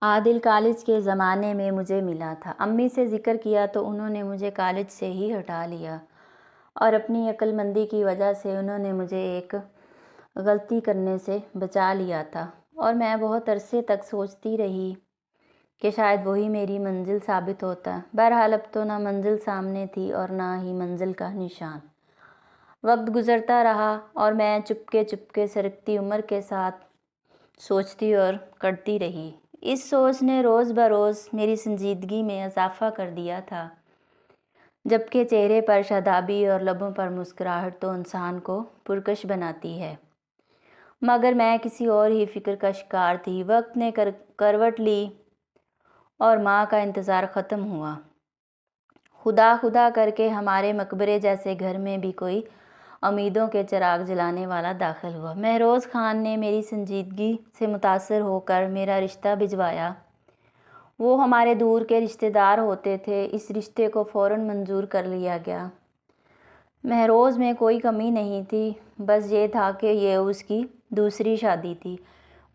عادل college کے زمانے میں مجھے ملا تھا۔ امی سے ذکر کیا تو انہوں نے مجھے کالج سے ہی ہٹا لیا اور اپنی عقل مندی کی وجہ سے انہوں نے مجھے ایک غلطی کرنے سے بچا لیا تھا، اور میں بہت عرصے تک سوچتی رہی کہ شاید وہی میری منزل ثابت ہوتا۔ بہرحال اب تو نہ منزل سامنے تھی اور نہ ہی منزل کا نشان۔ وقت گزرتا رہا اور میں چپکے چپکے سرکتی عمر کے ساتھ سوچتی اور کرتی رہی۔ اس سوچ نے روز بروز میری سنجیدگی میں اضافہ کر دیا تھا، جبکہ چہرے پر شادابی اور لبوں پر مسکراہٹ تو انسان کو پرکش بناتی ہے، مگر میں کسی اور ہی فکر کا شکار تھی۔ وقت نے کروٹ لی اور ماں کا انتظار ختم ہوا۔ خدا خدا کر کے ہمارے مقبرے جیسے گھر میں بھی کوئی امیدوں کے چراغ جلانے والا داخل ہوا۔ مہروز خان نے میری سنجیدگی سے متاثر ہو کر میرا رشتہ بھجوایا۔ وہ ہمارے دور کے رشتہ دار ہوتے تھے، اس رشتے کو فوراً منظور کر لیا گیا۔ مہروز میں کوئی کمی نہیں تھی، بس یہ تھا کہ یہ اس کی دوسری شادی تھی۔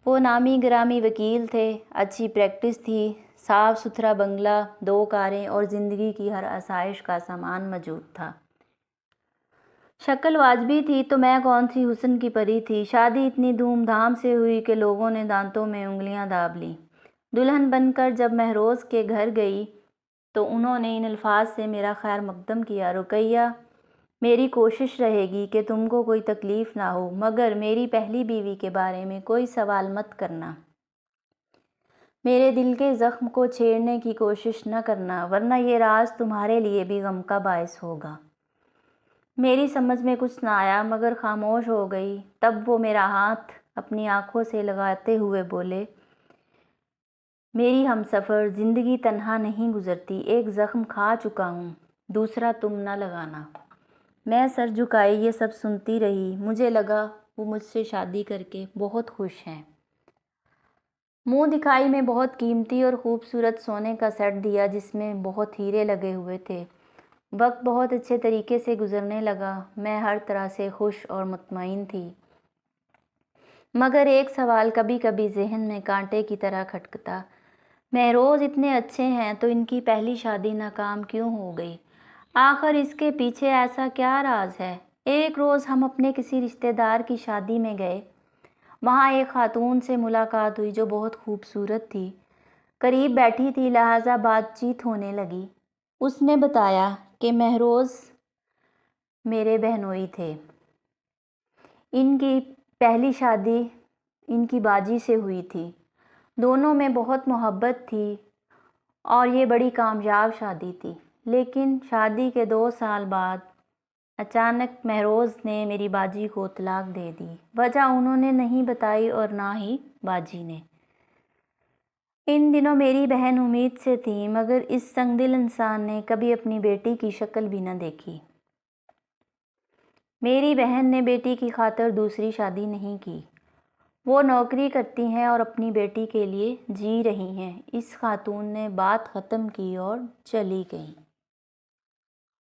وہ نامی گرامی وکیل تھے، اچھی پریکٹس تھی، صاف ستھرا بنگلہ، 2 کاریں اور زندگی کی ہر آسائش کا سامان موجود تھا۔ شکل واجبی تھی تو میں کون سی حسن کی پری تھی۔ شادی اتنی دھوم دھام سے ہوئی کہ لوگوں نے دانتوں میں انگلیاں داب لیں۔ دلہن بن کر جب مہروز کے گھر گئی تو انہوں نے ان الفاظ سے میرا خیر مقدم کیا: رقیہ، میری کوشش رہے گی کہ تم کو کوئی تکلیف نہ ہو، مگر میری پہلی بیوی کے بارے میں کوئی سوال مت کرنا۔ میرے دل کے زخم کو چھیڑنے کی کوشش نہ کرنا، ورنہ یہ راز تمہارے لیے بھی غم کا باعث ہوگا۔ میری سمجھ میں کچھ نہ آیا، مگر خاموش ہو گئی۔ تب وہ میرا ہاتھ اپنی آنکھوں سے لگاتے ہوئے بولے: میری ہمسفر، زندگی تنہا نہیں گزرتی، ایک زخم کھا چکا ہوں، دوسرا تم نہ لگانا۔ میں سر جھکائے یہ سب سنتی رہی۔ مجھے لگا وہ مجھ سے شادی کر کے بہت خوش ہیں۔ منہ دکھائی میں بہت قیمتی اور خوبصورت سونے کا سیٹ دیا جس میں بہت ہیرے لگے ہوئے تھے۔ وقت بہت اچھے طریقے سے گزرنے لگا، میں ہر طرح سے خوش اور مطمئن تھی، مگر ایک سوال کبھی کبھی ذہن میں کانٹے کی طرح کھٹکتا: مہروز اتنے اچھے ہیں تو ان کی پہلی شادی ناکام کیوں ہو گئی؟ آخر اس کے پیچھے ایسا کیا راز ہے؟ ایک روز ہم اپنے کسی رشتہ دار کی شادی میں گئے۔ وہاں ایک خاتون سے ملاقات ہوئی جو بہت خوبصورت تھی، قریب بیٹھی تھی، لہٰذا بات چیت ہونے لگی۔ اس نے بتایا کہ مہروز میرے بہنوئی تھے، ان کی پہلی شادی ان کی باجی سے ہوئی تھی، دونوں میں بہت محبت تھی اور یہ بڑی کامیاب شادی تھی۔ لیکن شادی کے 2 سال بعد اچانک مہروز نے میری باجی کو طلاق دے دی۔ وجہ انہوں نے نہیں بتائی اور نہ ہی باجی نے۔ ان دنوں میری بہن امید سے تھی، مگر اس سنگ دل انسان نے کبھی اپنی بیٹی کی شکل بھی نہ دیکھی۔ میری بہن نے بیٹی کی خاطر دوسری شادی نہیں کی۔ وہ نوکری کرتی ہیں اور اپنی بیٹی کے لیے جی رہی ہیں۔ اس خاتون نے بات ختم کی اور چلی گئی۔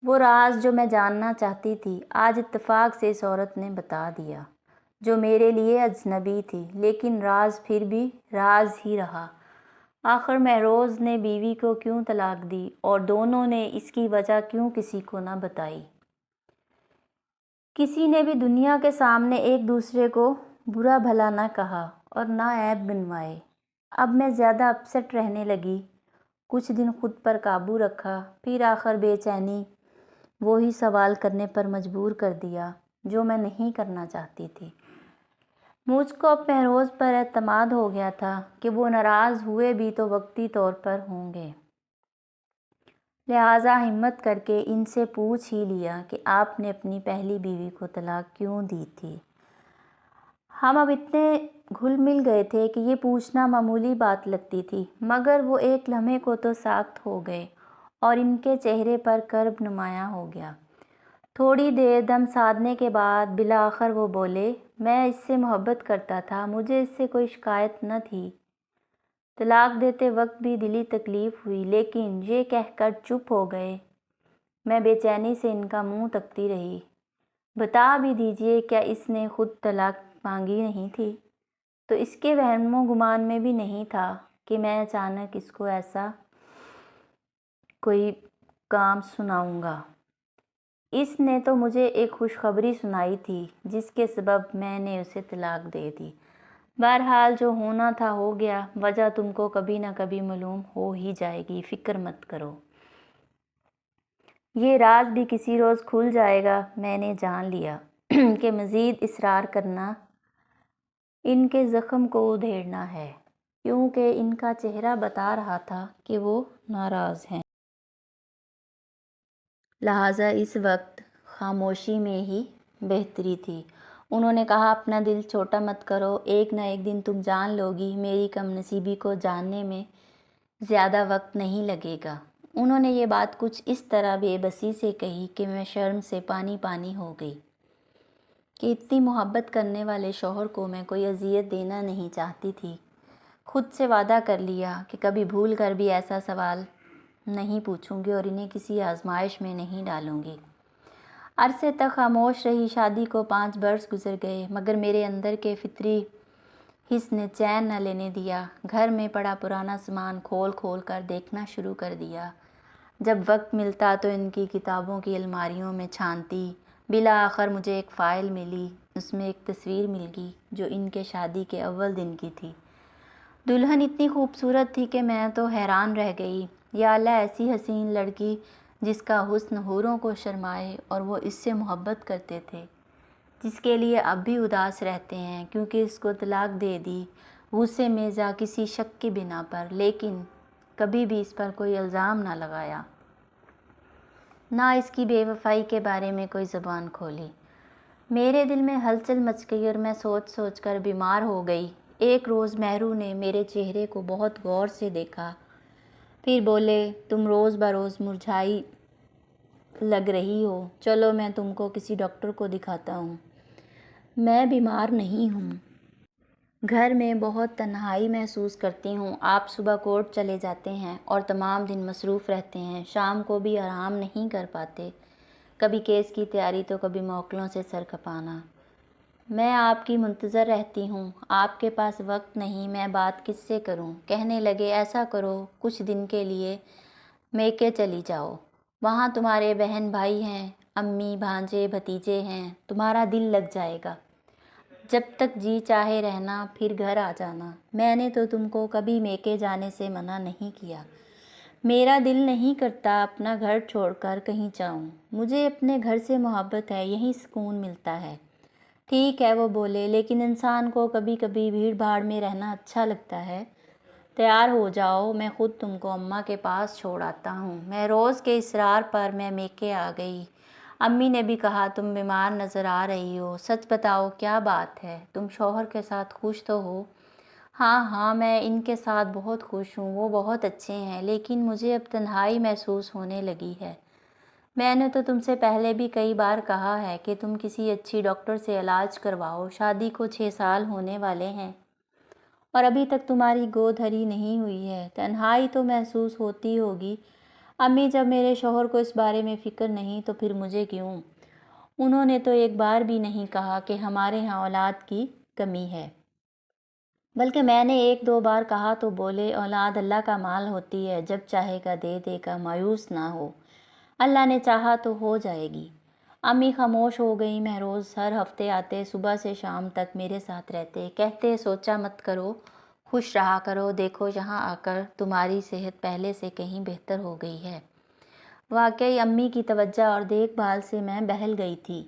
وہ راز جو میں جاننا چاہتی تھی آج اتفاق سے اس عورت نے بتا دیا، جو میرے لیے اجنبی تھی، لیکن راز پھر بھی راز ہی رہا۔ آخر مہروز نے بیوی کو کیوں طلاق دی اور دونوں نے اس کی وجہ کیوں کسی کو نہ بتائی؟ کسی نے بھی دنیا کے سامنے ایک دوسرے کو برا بھلا نہ کہا اور نہ عیب گنوائے۔ اب میں زیادہ اپسٹ رہنے لگی۔ کچھ دن خود پر قابو رکھا، پھر آخر بے چینی وہی سوال کرنے پر مجبور کر دیا جو میں نہیں کرنا چاہتی تھی۔ مجھ کو اب مہروز پر اعتماد ہو گیا تھا کہ وہ ناراض ہوئے بھی تو وقتی طور پر ہوں گے، لہٰذا ہمت کر کے ان سے پوچھ ہی لیا کہ آپ نے اپنی پہلی بیوی کو طلاق کیوں دی تھی۔ ہم اب اتنے گھل مل گئے تھے کہ یہ پوچھنا معمولی بات لگتی تھی، مگر وہ ایک لمحے کو تو ساخت ہو گئے اور ان کے چہرے پر کرب نمایاں ہو گیا۔ تھوڑی دیر دم سادنے کے بعد بالآخر وہ بولے: میں اس سے محبت کرتا تھا، مجھے اس سے کوئی شکایت نہ تھی۔ طلاق دیتے وقت بھی دلی تکلیف ہوئی، لیکن یہ کہہ کر چپ ہو گئے۔ میں بے چینی سے ان کا منہ تکتی رہی۔ بتا بھی دیجیے، کیا اس نے خود طلاق مانگی نہیں تھی؟ تو اس کے وہم و گمان میں بھی نہیں تھا کہ میں اچانک اس کو ایسا کوئی کام سناؤں گا۔ اس نے تو مجھے ایک خوشخبری سنائی تھی جس کے سبب میں نے اسے طلاق دے دی۔ بہرحال جو ہونا تھا ہو گیا، وجہ تم کو کبھی نہ کبھی معلوم ہو ہی جائے گی، فکر مت کرو۔ یہ راز بھی کسی روز کھل جائے گا۔ میں نے جان لیا کہ مزید اصرار کرنا ان کے زخم کو ادھیڑنا ہے، کیونکہ ان کا چہرہ بتا رہا تھا کہ وہ ناراض ہیں۔ لہٰذا اس وقت خاموشی میں ہی بہتری تھی۔ انہوں نے کہا، اپنا دل چھوٹا مت کرو، ایک نہ ایک دن تم جان لو گی۔ میری کم نصیبی کو جاننے میں زیادہ وقت نہیں لگے گا۔ انہوں نے یہ بات کچھ اس طرح بے بسی سے کہی کہ میں شرم سے پانی پانی ہو گئی کہ اتنی محبت کرنے والے شوہر کو میں کوئی اذیت دینا نہیں چاہتی تھی۔ خود سے وعدہ کر لیا کہ کبھی بھول کر بھی ایسا سوال نہیں پوچھوں گی اور انہیں کسی آزمائش میں نہیں ڈالوں گی۔ عرصے تک خاموش رہی۔ شادی کو 5 برس گزر گئے، مگر میرے اندر کے فطری حس نے چین نہ لینے دیا۔ گھر میں پڑا پرانا سامان کھول کھول کر دیکھنا شروع کر دیا۔ جب وقت ملتا تو ان کی کتابوں کی الماریوں میں چھانتی۔ بالآخر مجھے ایک فائل ملی، اس میں ایک تصویر مل گئی جو ان کے شادی کے اول دن کی تھی۔ دلہن اتنی خوبصورت تھی کہ میں تو حیران رہ گئی۔ یا اللہ، ایسی حسین لڑکی جس کا حسن حوروں کو شرمائے اور وہ اس سے محبت کرتے تھے، جس کے لیے اب بھی اداس رہتے ہیں کیونکہ اس کو طلاق دے دی، غصے میں ذا کسی شک کی بنا پر، لیکن کبھی بھی اس پر کوئی الزام نہ لگایا، نہ اس کی بے وفائی کے بارے میں کوئی زبان کھولی۔ میرے دل میں ہلچل مچ گئی اور میں سوچ سوچ کر بیمار ہو گئی۔ ایک روز مہرو نے میرے چہرے کو بہت غور سے دیکھا، پھر بولے، تم روز بروز مرجھائی لگ رہی ہو، چلو میں تم کو کسی ڈاکٹر کو دکھاتا ہوں۔ میں بیمار نہیں ہوں، گھر میں بہت تنہائی محسوس کرتی ہوں۔ آپ صبح کورٹ چلے جاتے ہیں اور تمام دن مصروف رہتے ہیں، شام کو بھی آرام نہیں کر پاتے، کبھی کیس کی تیاری تو کبھی موکلوں سے سر کھپانا۔ میں آپ کی منتظر رہتی ہوں، آپ کے پاس وقت نہیں، میں بات کس سے کروں؟ کہنے لگے، ایسا کرو، کچھ دن کے لیے میکے چلی جاؤ، وہاں تمہارے بہن بھائی ہیں، امی بھانجے بھتیجے ہیں، تمہارا دل لگ جائے گا، جب تک جی چاہے رہنا، پھر گھر آ جانا۔ میں نے تو تم کو کبھی میکے جانے سے منع نہیں کیا، میرا دل نہیں کرتا اپنا گھر چھوڑ کر کہیں جاؤں، مجھے اپنے گھر سے محبت ہے، یہیں سکون ملتا ہے۔ ٹھیک ہے، وہ بولے، لیکن انسان کو کبھی کبھی بھیڑ بھاڑ میں رہنا اچھا لگتا ہے۔ تیار ہو جاؤ، میں خود تم کو اماں کے پاس چھوڑ آتا ہوں۔ مہروز کے اصرار پر میں میکے آ گئی۔ امی نے بھی کہا، تم بیمار نظر آ رہی ہو، سچ بتاؤ کیا بات ہے، تم شوہر کے ساتھ خوش تو ہو؟ ہاں ہاں، میں ان کے ساتھ بہت خوش ہوں، وہ بہت اچھے ہیں، لیکن مجھے اب تنہائی محسوس ہونے لگی ہے۔ میں نے تو تم سے پہلے بھی کئی بار کہا ہے کہ تم کسی اچھی ڈاکٹر سے علاج کرواؤ، شادی کو 6 سال ہونے والے ہیں اور ابھی تک تمہاری گود ہری نہیں ہوئی ہے، تنہائی تو محسوس ہوتی ہوگی۔ امی، جب میرے شوہر کو اس بارے میں فکر نہیں تو پھر مجھے کیوں؟ انہوں نے تو ایک بار بھی نہیں کہا کہ ہمارے ہاں اولاد کی کمی ہے، بلکہ میں نے 1-2 بار کہا تو بولے، اولاد اللہ کا مال ہوتی ہے، جب چاہے گا دے دے گا، مایوس نہ ہو، اللہ نے چاہا تو ہو جائے گی۔ امی خاموش ہو گئی۔ مہروز ہر ہفتے آتے، صبح سے شام تک میرے ساتھ رہتے، کہتے، سوچا مت کرو، خوش رہا کرو، دیکھو یہاں آ کر تمہاری صحت پہلے سے کہیں بہتر ہو گئی ہے۔ واقعی امی کی توجہ اور دیکھ بھال سے میں بہل گئی تھی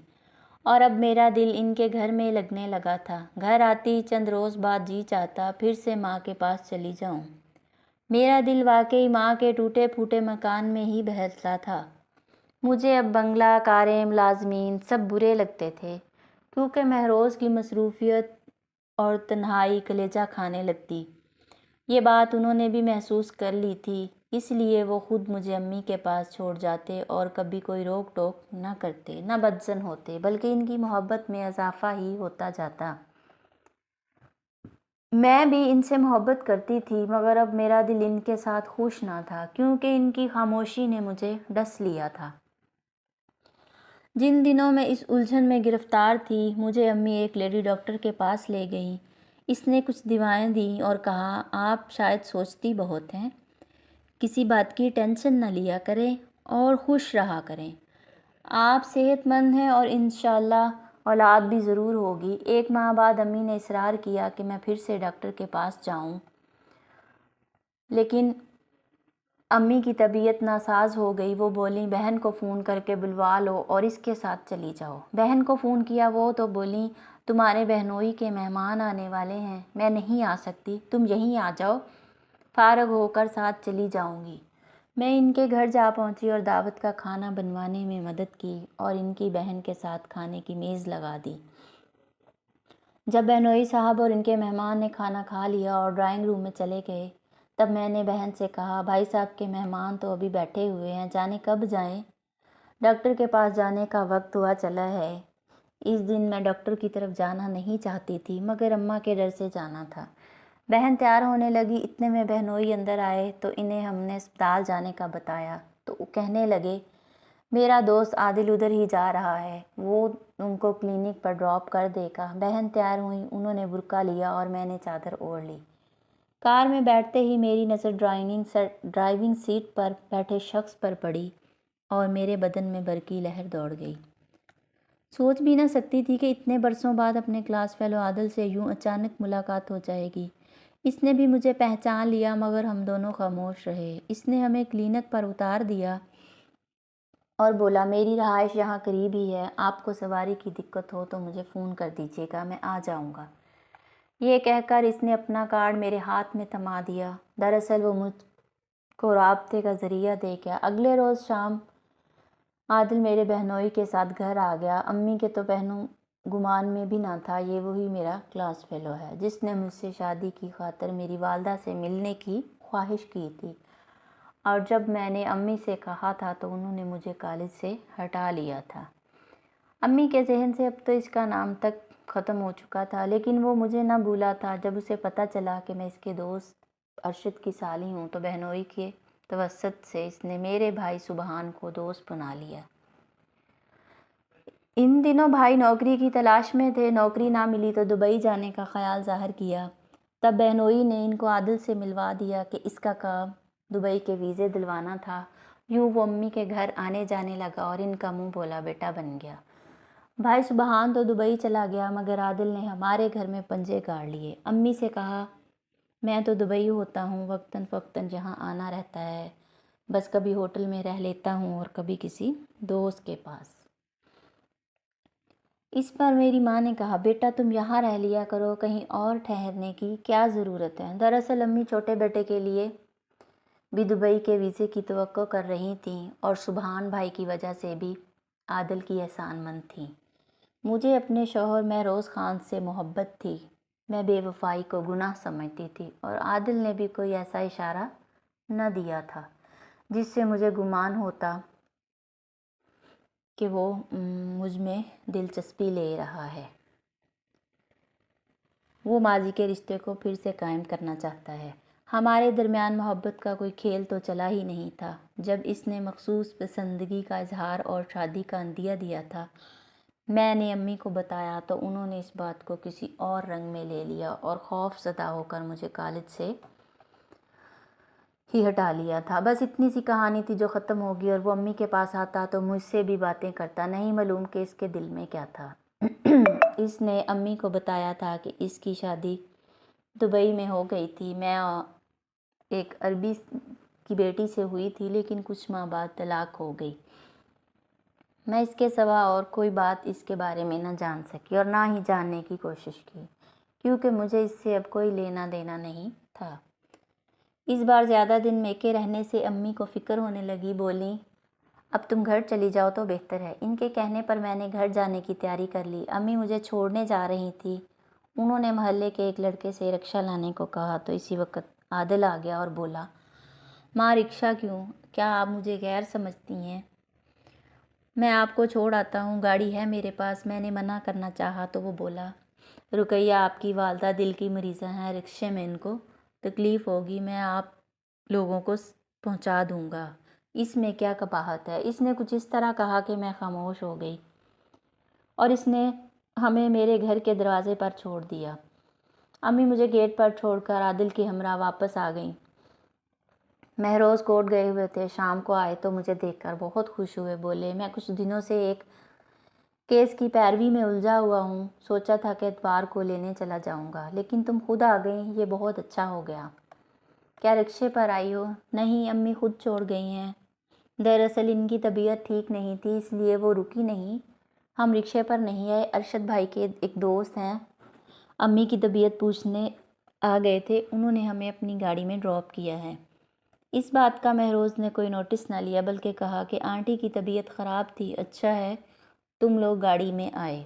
اور اب میرا دل ان کے گھر میں لگنے لگا تھا۔ گھر آتی چند روز بعد جی چاہتا پھر سے ماں کے پاس چلی جاؤں۔ میرا دل واقعی ماں کے ٹوٹے پھوٹے مکان میں ہی بہلتا تھا۔ مجھے اب بنگلہ، کاریں، ملازمین سب برے لگتے تھے، کیونکہ مہروز کی مصروفیت اور تنہائی کلیجہ کھانے لگتی۔ یہ بات انہوں نے بھی محسوس کر لی تھی، اس لیے وہ خود مجھے امی کے پاس چھوڑ جاتے اور کبھی کوئی روک ٹوک نہ کرتے، نہ بدظن ہوتے، بلکہ ان کی محبت میں اضافہ ہی ہوتا جاتا۔ میں بھی ان سے محبت کرتی تھی، مگر اب میرا دل ان کے ساتھ خوش نہ تھا، کیونکہ ان کی خاموشی نے مجھے ڈس لیا تھا۔ جن دنوں میں اس الجھن میں گرفتار تھی، مجھے امی ایک لیڈی ڈاکٹر کے پاس لے گئیں۔ اس نے کچھ دعائیں دیں اور کہا آپ شاید سوچتی بہت ہیں، کسی بات کی ٹینشن نہ لیا کریں اور خوش رہا کریں، آپ صحت مند ہیں اور انشاءاللہ اولاد بھی ضرور ہوگی۔ 1 ماہ بعد امی نے اصرار کیا کہ میں پھر سے ڈاکٹر کے پاس جاؤں، لیکن امی کی طبیعت ناساز ہو گئی۔ وہ بولیں بہن کو فون کر کے بلوا لو اور اس کے ساتھ چلی جاؤ۔ بہن کو فون کیا وہ تو بولیں تمہارے بہنوئی کے مہمان آنے والے ہیں، میں نہیں آ سکتی، تم یہیں آ جاؤ، فارغ ہو کر ساتھ چلی جاؤں گی۔ میں ان کے گھر جا پہنچی اور دعوت کا کھانا بنوانے میں مدد کی اور ان کی بہن کے ساتھ کھانے کی میز لگا دی۔ جب بہنوئی صاحب اور ان کے مہمان نے کھانا کھا لیا اور ڈرائنگ روم میں چلے گئے، تب میں نے بہن سے کہا بھائی صاحب کے مہمان تو ابھی بیٹھے ہوئے ہیں، جانے کب جائیں؟ ڈاکٹر کے پاس جانے کا وقت ہوا چلا ہے۔ اس دن میں ڈاکٹر کی طرف جانا نہیں چاہتی تھی مگر اماں کے ڈر سے جانا تھا۔ بہن تیار ہونے لگی، اتنے میں بہنوئی اندر آئے تو انہیں ہم نے اسپتال جانے کا بتایا تو وہ کہنے لگے میرا دوست عادل ادھر ہی جا رہا ہے، وہ ان کو کلینک پر ڈراپ کر دے گا۔ بہن تیار ہوئیں، انہوں نے برقع لیا اور میں نے چادر اوڑھ لی۔ کار میں بیٹھتے ہی میری نظر ڈرائیونگ سیٹ پر بیٹھے شخص پر پڑی اور میرے بدن میں برقی لہر دوڑ گئی۔ سوچ بھی نہ سکتی تھی کہ اتنے برسوں بعد اپنے کلاس فیلو عادل سے یوں اچانک ملاقات ہو جائے گی۔ اس نے بھی مجھے پہچان لیا مگر ہم دونوں خاموش رہے۔ اس نے ہمیں کلینک پر اتار دیا اور بولا میری رہائش یہاں قریب ہی ہے، آپ کو سواری کی دقت ہو تو مجھے فون کر دیجیے گا، میں آ جاؤں گا۔ یہ کہہ کر اس نے اپنا کارڈ میرے ہاتھ میں تھما دیا۔ دراصل وہ مجھ کو رابطے کا ذریعہ دے گیا۔ اگلے روز شام عادل میرے بہنوئی کے ساتھ گھر آ گیا۔ امی کے تو پہنوں گمان میں بھی نہ تھا یہ وہی میرا کلاس فیلو ہے جس نے مجھ سے شادی کی خاطر میری والدہ سے ملنے کی خواہش کی تھی، اور جب میں نے امی سے کہا تھا تو انہوں نے مجھے کالج سے ہٹا لیا تھا۔ امی کے ذہن سے اب تو اس کا نام تک ختم ہو چکا تھا، لیکن وہ مجھے نہ بھولا تھا۔ جب اسے پتہ چلا کہ میں اس کے دوست ارشد کی سالی ہوں تو بہنوئی کے توسط سے اس نے میرے بھائی سبحان کو دوست بنا لیا۔ ان دنوں بھائی نوکری کی تلاش میں تھے، نوکری نہ ملی تو دبئی جانے کا خیال ظاہر کیا۔ تب بہنوئی نے ان کو عادل سے ملوا دیا کہ اس کا کام دبئی کے ویزے دلوانا تھا۔ یوں وہ امی کے گھر آنے جانے لگا اور ان کا منہ بولا بیٹا بن گیا۔ بھائی سبحان تو دبئی چلا گیا مگر عادل نے ہمارے گھر میں پنجے گاڑ لیے۔ امی سے کہا میں تو دبئی ہوتا ہوں، وقتاً فوقتاً یہاں آنا رہتا ہے، بس کبھی ہوٹل میں رہ لیتا ہوں اور کبھی کسی دوست کے پاس۔ اس پر میری ماں نے کہا بیٹا تم یہاں رہ لیا کرو، کہیں اور ٹھہرنے کی کیا ضرورت ہے؟ دراصل امی چھوٹے بیٹے کے لیے بھی دبئی کے ویزے کی توقع کر رہی تھیں اور سبحان بھائی کی وجہ سے بھی عادل کی احسان مند تھیں۔ مجھے اپنے شوہر مہروز خان سے محبت تھی، میں بے وفائی کو گناہ سمجھتی تھی اور عادل نے بھی کوئی ایسا اشارہ نہ دیا تھا جس سے مجھے گمان ہوتا کہ وہ مجھ میں دلچسپی لے رہا ہے، وہ ماضی کے رشتے کو پھر سے قائم کرنا چاہتا ہے۔ ہمارے درمیان محبت کا کوئی کھیل تو چلا ہی نہیں تھا۔ جب اس نے مخصوص پسندگی کا اظہار اور شادی کا عندیہ دیا تھا، میں نے امی کو بتایا تو انہوں نے اس بات کو کسی اور رنگ میں لے لیا اور خوف زدہ ہو کر مجھے کالج سے ہی ہٹا لیا تھا۔ بس اتنی سی کہانی تھی جو ختم ہوگی اور وہ امی کے پاس آتا تو مجھ سے بھی باتیں کرتا، نہیں معلوم کہ اس کے دل میں کیا تھا۔ اس نے امی کو بتایا تھا کہ اس کی شادی دبئی میں ہو گئی تھی، میں ایک عربی کی بیٹی سے ہوئی تھی لیکن کچھ ماہ بعد طلاق ہو گئی۔ میں اس کے سوا اور کوئی بات اس کے بارے میں نہ جان سکی اور نہ ہی جاننے کی کوشش کی کیونکہ مجھے اس سے اب کوئی لینا دینا نہیں تھا۔ اس بار زیادہ دن میکے رہنے سے امی کو فکر ہونے لگی، بولیں اب تم گھر چلی جاؤ تو بہتر ہے۔ ان کے کہنے پر میں نے گھر جانے کی تیاری کر لی۔ امی مجھے چھوڑنے جا رہی تھی، انہوں نے محلے کے ایک لڑکے سے رکشہ لانے کو کہا تو اسی وقت عادل آ گیا اور بولا ماں رکشہ کیوں؟ کیا آپ مجھے غیر سمجھتی ہیں؟ میں آپ کو چھوڑ آتا ہوں، گاڑی ہے میرے پاس۔ میں نے منع کرنا چاہا تو وہ بولا رقیہ آپ کی والدہ دل کی مریضہ ہیں، رکشے میں ان کو تکلیف ہوگی، میں آپ لوگوں کو پہنچا دوں گا، اس میں کیا قباحت ہے؟ اس نے کچھ اس طرح کہا کہ میں خاموش ہو گئی اور اس نے ہمیں میرے گھر کے دروازے پر چھوڑ دیا۔ امی مجھے گیٹ پر چھوڑ کر عادل کی ہمراہ واپس آ گئیں۔ مہروز کورٹ گئے ہوئے تھے، شام کو آئے تو مجھے دیکھ کر بہت خوش ہوئے، بولے میں کچھ دنوں سے ایک کیس کی پیروی میں الجھا ہوا ہوں، سوچا تھا کہ اتوار کو لینے چلا جاؤں گا، لیکن تم خود آ گئیں، یہ بہت اچھا ہو گیا۔ کیا رکشے پر آئی ہو؟ نہیں، امی خود چھوڑ گئی ہیں، دراصل ان کی طبیعت ٹھیک نہیں تھی، اس لیے وہ رکی نہیں۔ ہم رکشے پر نہیں آئے، ارشد بھائی کے ایک دوست ہیں، امی کی طبیعت پوچھنے آ گئے تھے، انہوں نے ہمیں اپنی گاڑی میں ڈراپ کیا ہے۔ اس بات کا مہروز نے کوئی نوٹس نہ لیا، بلکہ کہا کہ آنٹی کی طبیعت خراب تھی، اچھا ہے تم لوگ گاڑی میں آئے۔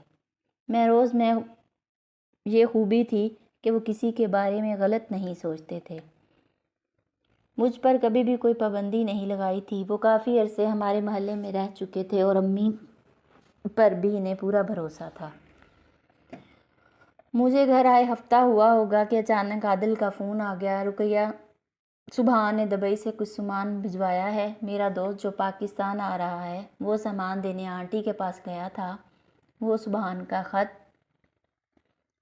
مہروز میں یہ خوبی تھی کہ وہ کسی کے بارے میں غلط نہیں سوچتے تھے۔ مجھ پر کبھی بھی کوئی پابندی نہیں لگائی تھی، وہ کافی عرصے ہمارے محلے میں رہ چکے تھے اور امی پر بھی انہیں پورا بھروسہ تھا۔ مجھے گھر آئے ہفتہ ہوا ہوگا کہ اچانک عادل کا فون آ گیا، رقیہ سبحان نے دبئی سے کچھ سامان بھجوایا ہے، میرا دوست جو پاکستان آ رہا ہے وہ سامان دینے آنٹی کے پاس گیا تھا۔ وہ سبحان کا خط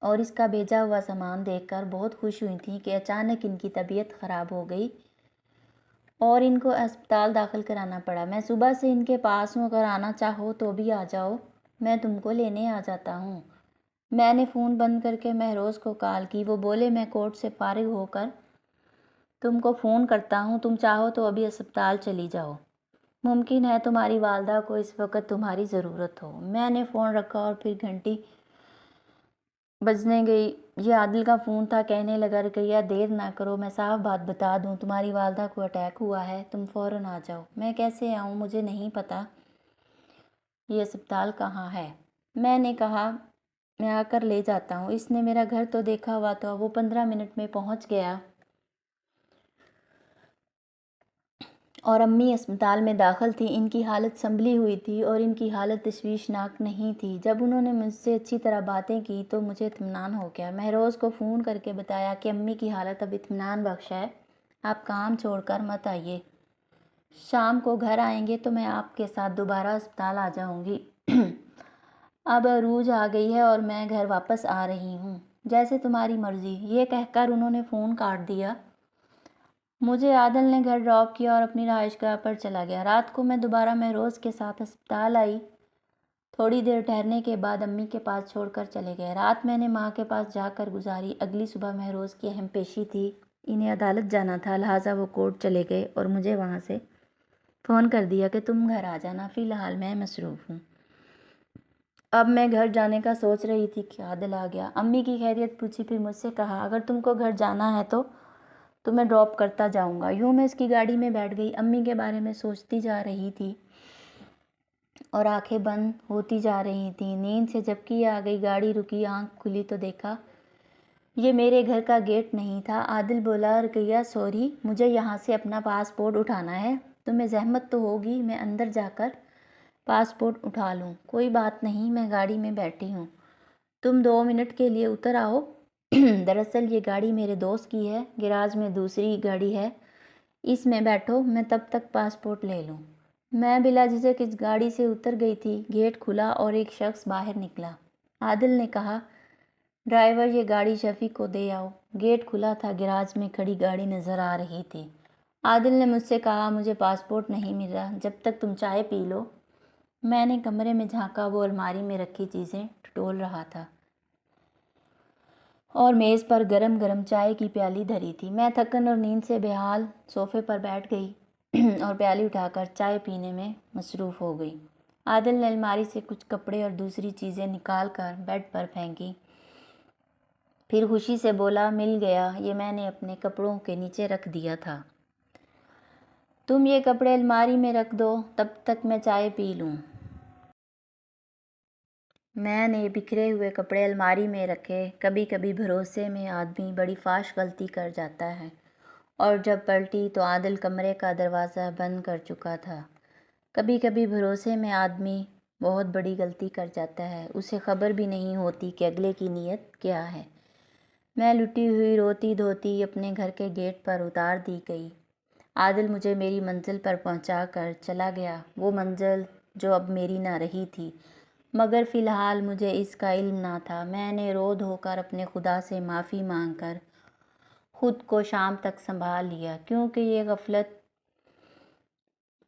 اور اس کا بھیجا ہوا سامان دیکھ کر بہت خوش ہوئی تھیں کہ اچانک ان کی طبیعت خراب ہو گئی اور ان کو اسپتال داخل کرانا پڑا۔ میں صبح سے ان کے پاس ہوں، اگر آنا چاہو تو بھی آ جاؤ، میں تم کو لینے آ جاتا ہوں۔ میں نے فون بند کر کے مہروز کو کال کی، وہ بولے میں کورٹ سے فارغ ہو کر تم کو فون کرتا ہوں، تم چاہو تو ابھی اسپتال چلی جاؤ، ممکن ہے تمہاری والدہ کو اس وقت تمہاری ضرورت ہو۔ میں نے فون رکھا اور پھر گھنٹی بجنے گئی، یہ عادل کا فون تھا، کہنے لگا رقیہ دیر نہ کرو، میں صاف بات بتا دوں، تمہاری والدہ کو اٹیک ہوا ہے، تم فوراً آ جاؤ۔ میں کیسے آؤں؟ مجھے نہیں پتہ یہ اسپتال کہاں ہے۔ میں نے کہا میں آ کر لے جاتا ہوں، اس نے میرا گھر تو دیکھا ہوا تھا، وہ 15 منٹ میں پہنچ گیا اور امی اسپتال میں داخل تھی، ان کی حالت سنبھلی ہوئی تھی اور ان کی حالت تشویشناک نہیں تھی۔ جب انہوں نے مجھ سے اچھی طرح باتیں کی تو مجھے اطمینان ہو گیا۔ مہروز کو فون کر کے بتایا کہ امی کی حالت اب اطمینان بخش ہے، آپ کام چھوڑ کر مت آئیے، شام کو گھر آئیں گے تو میں آپ کے ساتھ دوبارہ اسپتال آ جاؤں گی۔ اب عروج آ گئی ہے اور میں گھر واپس آ رہی ہوں، جیسے تمہاری مرضی۔ یہ کہہ کر انہوں نے فون کاٹ دیا۔ مجھے عادل نے گھر ڈراپ کیا اور اپنی رہائش گاہ پر چلا گیا۔ رات کو میں دوبارہ مہروز کے ساتھ اسپتال آئی، تھوڑی دیر ٹھہرنے کے بعد امی کے پاس چھوڑ کر چلے گئے۔ رات میں نے ماں کے پاس جا کر گزاری۔ اگلی صبح مہروز کی اہم پیشی تھی، انہیں عدالت جانا تھا، لہٰذا وہ کورٹ چلے گئے اور مجھے وہاں سے فون کر دیا کہ تم گھر آ جانا، فی الحال میں مصروف ہوں۔ اب میں گھر جانے کا سوچ رہی تھی کہ عادل آ گیا۔ امی کی خیریت پوچھی، پھر مجھ سے کہا اگر تم کو گھر جانا ہے تو تمہیں ڈراپ کرتا جاؤں گا۔ یوں میں اس کی گاڑی میں بیٹھ گئی، امی کے بارے میں سوچتی جا رہی تھی اور آنکھیں بند ہوتی جا رہی تھیں۔ نیند سے جھپکی آ گئی، گاڑی رکی، آنکھ کھلی تو دیکھا یہ میرے گھر کا گیٹ نہیں تھا۔ عادل بولا رقیہ سوری، مجھے یہاں سے اپنا پاسپورٹ اٹھانا ہے، تمہیں زحمت تو ہوگی، میں اندر جا کر پاسپورٹ اٹھا لوں۔ کوئی بات نہیں، میں گاڑی میں بیٹھی ہوں، تم 2 منٹ کے لیے اتر آؤ۔ دراصل یہ گاڑی میرے دوست کی ہے، گیراج میں دوسری گاڑی ہے، اس میں بیٹھو، میں تب تک پاسپورٹ لے لوں۔ میں بلا جھجک اس گاڑی سے اتر گئی تھی، گیٹ کھلا اور ایک شخص باہر نکلا۔ عادل نے کہا ڈرائیور یہ گاڑی شفیق کو دے آؤ۔ گیٹ کھلا تھا، گیراج میں کھڑی گاڑی نظر آ رہی تھی۔ عادل نے مجھ سے کہا مجھے پاسپورٹ نہیں مل رہا، جب تک تم چائے پی لو۔ میں نے کمرے میں جھانکا، وہ الماری میں رکھی چیزیں ٹٹول رہا تھا اور میز پر گرم گرم چائے کی پیالی دھری تھی۔ میں تھکن اور نیند سے بے حال صوفے پر بیٹھ گئی اور پیالی اٹھا کر چائے پینے میں مصروف ہو گئی۔ عادل نے الماری سے کچھ کپڑے اور دوسری چیزیں نکال کر بیڈ پر پھینکی، پھر خوشی سے بولا مل گیا، یہ میں نے اپنے کپڑوں کے نیچے رکھ دیا تھا، تم یہ کپڑے الماری میں رکھ دو، تب تک میں چائے پی لوں۔ میں نے بکھرے ہوئے کپڑے الماری میں رکھے۔ کبھی کبھی بھروسے میں آدمی بڑی فاش غلطی کر جاتا ہے، اور جب پلٹی تو عادل کمرے کا دروازہ بند کر چکا تھا۔ کبھی کبھی بھروسے میں آدمی بہت بڑی غلطی کر جاتا ہے، اسے خبر بھی نہیں ہوتی کہ اگلے کی نیت کیا ہے۔ میں لٹی ہوئی روتی دھوتی اپنے گھر کے گیٹ پر اتار دی گئی۔ عادل مجھے میری منزل پر پہنچا کر چلا گیا، وہ منزل جو اب میری نہ رہی تھی۔ مگر فی الحال مجھے اس کا علم نہ تھا۔ میں نے رو دھو کر اپنے خدا سے معافی مانگ کر خود کو شام تک سنبھال لیا، کیونکہ یہ غفلت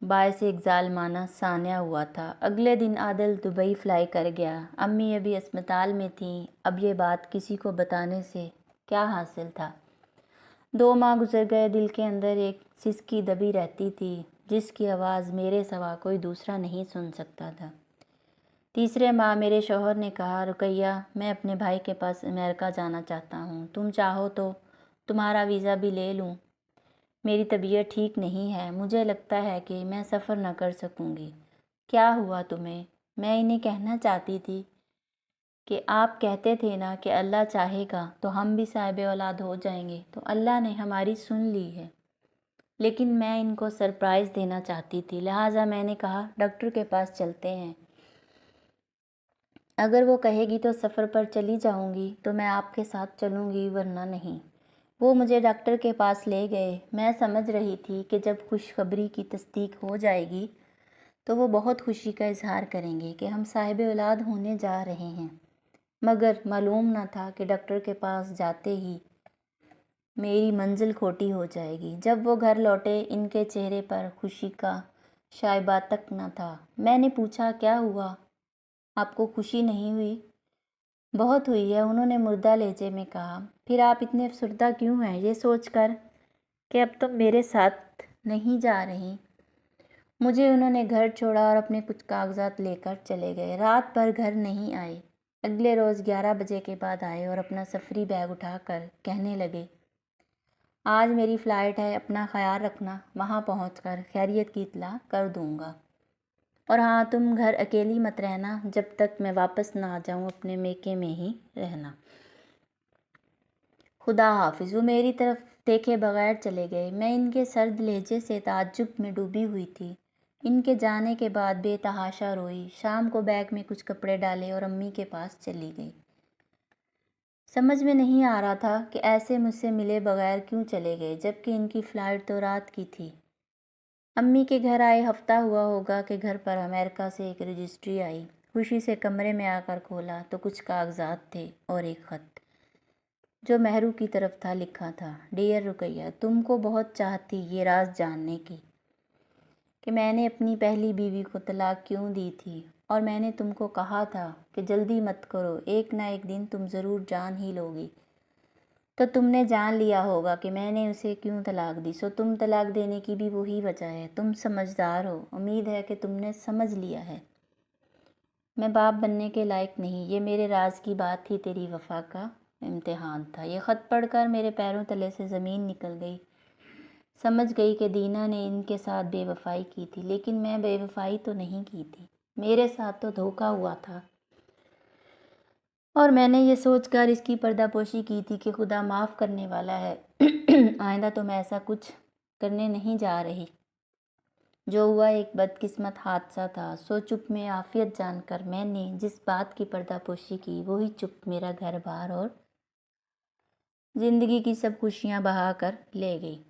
باعث ایک ظالمانہ سانحہ ہوا تھا۔ اگلے دن عادل دبئی فلائی کر گیا۔ امی ابھی اسپتال میں تھیں۔ اب یہ بات کسی کو بتانے سے کیا حاصل تھا؟ 2 ماہ گزر گئے۔ دل کے اندر ایک سسکی دبی رہتی تھی جس کی آواز میرے سوا کوئی دوسرا نہیں سن سکتا تھا۔ تیسرے ماہ میرے شوہر نے کہا، رقیہ، میں اپنے بھائی کے پاس امریکہ جانا چاہتا ہوں۔ تم چاہو تو تمہارا ویزا بھی لے لوں۔ میری طبیعت ٹھیک نہیں ہے۔ مجھے لگتا ہے کہ میں سفر نہ کر سکوں گی۔ کیا ہوا تمہیں؟ میں انہیں کہنا چاہتی تھی کہ آپ کہتے تھے نا کہ اللہ چاہے گا تو ہم بھی صاحب اولاد ہو جائیں گے، تو اللہ نے ہماری سن لی ہے۔ لیکن میں ان کو سرپرائز دینا چاہتی تھی، لہٰذا میں نے کہا ڈاکٹر کے پاس چلتے ہیں۔ اگر وہ کہے گی تو سفر پر چلی جاؤں گی تو میں آپ کے ساتھ چلوں گی، ورنہ نہیں۔ وہ مجھے ڈاکٹر کے پاس لے گئے۔ میں سمجھ رہی تھی کہ جب خوشخبری کی تصدیق ہو جائے گی تو وہ بہت خوشی کا اظہار کریں گے کہ ہم صاحب اولاد ہونے جا رہے ہیں، مگر معلوم نہ تھا کہ ڈاکٹر کے پاس جاتے ہی میری منزل کھوٹی ہو جائے گی۔ جب وہ گھر لوٹے، ان کے چہرے پر خوشی کا شائبہ تک نہ تھا۔ میں نے پوچھا، کیا ہوا؟ آپ کو خوشی نہیں ہوئی؟ بہت ہوئی ہے، انہوں نے مردہ لہجے میں کہا۔ پھر آپ اتنے افسردہ کیوں ہیں، یہ سوچ کر کہ اب تم میرے ساتھ نہیں جا رہی؟ مجھے انہوں نے گھر چھوڑا اور اپنے کچھ کاغذات لے کر چلے گئے۔ رات بھر گھر نہیں آئے۔ اگلے روز 11 بجے کے بعد آئے اور اپنا سفری بیگ اٹھا کر کہنے لگے، آج میری فلائٹ ہے، اپنا خیال رکھنا، وہاں پہنچ کر خیریت کی اطلاع کر دوں گا۔ اور ہاں، تم گھر اکیلی مت رہنا، جب تک میں واپس نہ آ جاؤں اپنے میکے میں ہی رہنا۔ خدا حافظ۔ وہ میری طرف دیکھے بغیر چلے گئے۔ میں ان کے سرد لہجے سے تعجب میں ڈوبی ہوئی تھی۔ ان کے جانے کے بعد بے تحاشا روئی۔ شام کو بیگ میں کچھ کپڑے ڈالے اور امی کے پاس چلی گئی۔ سمجھ میں نہیں آ رہا تھا کہ ایسے مجھ سے ملے بغیر کیوں چلے گئے، جبکہ ان کی فلائٹ تو رات کی تھی۔ امی کے گھر آئے ہفتہ ہوا ہوگا کہ گھر پر امریکہ سے ایک رجسٹری آئی۔ خوشی سے کمرے میں آ کر کھولا تو کچھ کاغذات تھے اور ایک خط جو مہرو کی طرف تھا۔ لکھا تھا، ڈیئر رقیہ، تم کو بہت چاہت تھی یہ راز جاننے کی کہ میں نے اپنی پہلی بیوی کو طلاق کیوں دی تھی، اور میں نے تم کو کہا تھا کہ جلدی مت کرو، ایک نہ ایک دن تم ضرور جان ہی لوگی۔ تو تم نے جان لیا ہوگا کہ میں نے اسے کیوں طلاق دی، سو تم طلاق دینے کی بھی وہی وجہ ہے۔ تم سمجھدار ہو، امید ہے کہ تم نے سمجھ لیا ہے۔ میں باپ بننے کے لائق نہیں، یہ میرے راز کی بات تھی، تیری وفا کا امتحان تھا۔ یہ خط پڑھ کر میرے پیروں تلے سے زمین نکل گئی۔ سمجھ گئی کہ دینا نے ان کے ساتھ بے وفائی کی تھی، لیکن میں بے وفائی تو نہیں کی تھی، میرے ساتھ تو دھوکہ ہوا تھا، اور میں نے یہ سوچ کر اس کی پردہ پوشی کی تھی کہ خدا معاف کرنے والا ہے۔ آئندہ تو میں ایسا کچھ کرنے نہیں جا رہی۔ جو ہوا ایک بدقسمت حادثہ تھا، سو چپ میں عافیت جان کر میں نے جس بات کی پردہ پوشی کی وہی چپ میرا گھر بار اور زندگی کی سب خوشیاں بہا کر لے گئی۔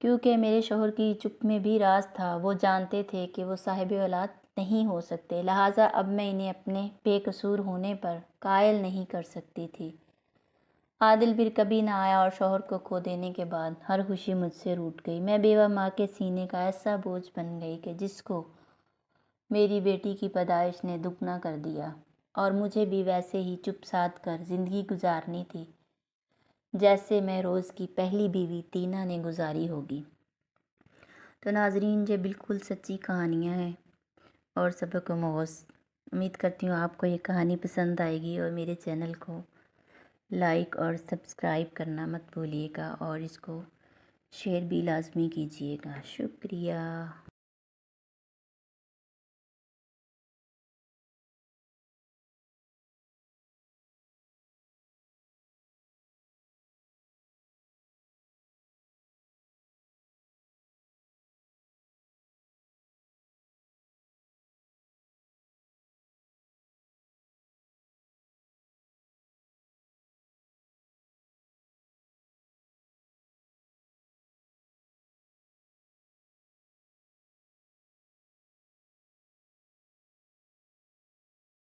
کیونکہ میرے شوہر کی چپ میں بھی راز تھا، وہ جانتے تھے کہ وہ صاحب اولاد نہیں ہو سکتے، لہٰذا اب میں انہیں اپنے بے قصور ہونے پر قائل نہیں کر سکتی تھی۔ عادل پھر کبھی نہ آیا اور شوہر کو کھو دینے کے بعد ہر خوشی مجھ سے روٹھ گئی۔ میں بیوہ ماں کے سینے کا ایسا بوجھ بن گئی کہ جس کو میری بیٹی کی پیدائش نے دگنا کر دیا، اور مجھے بھی ویسے ہی چپ سادھ کر زندگی گزارنی تھی جیسے مہروز کی پہلی بیوی تینا نے گزاری ہوگی۔ تو ناظرین، یہ بالکل سچی کہانیاں ہیں اور سبق آموز۔ امید کرتی ہوں آپ کو یہ کہانی پسند آئے گی، اور میرے چینل کو لائک اور سبسکرائب کرنا مت بھولیے گا، اور اس کو شیئر بھی لازمی کیجیے گا۔ شکریہ۔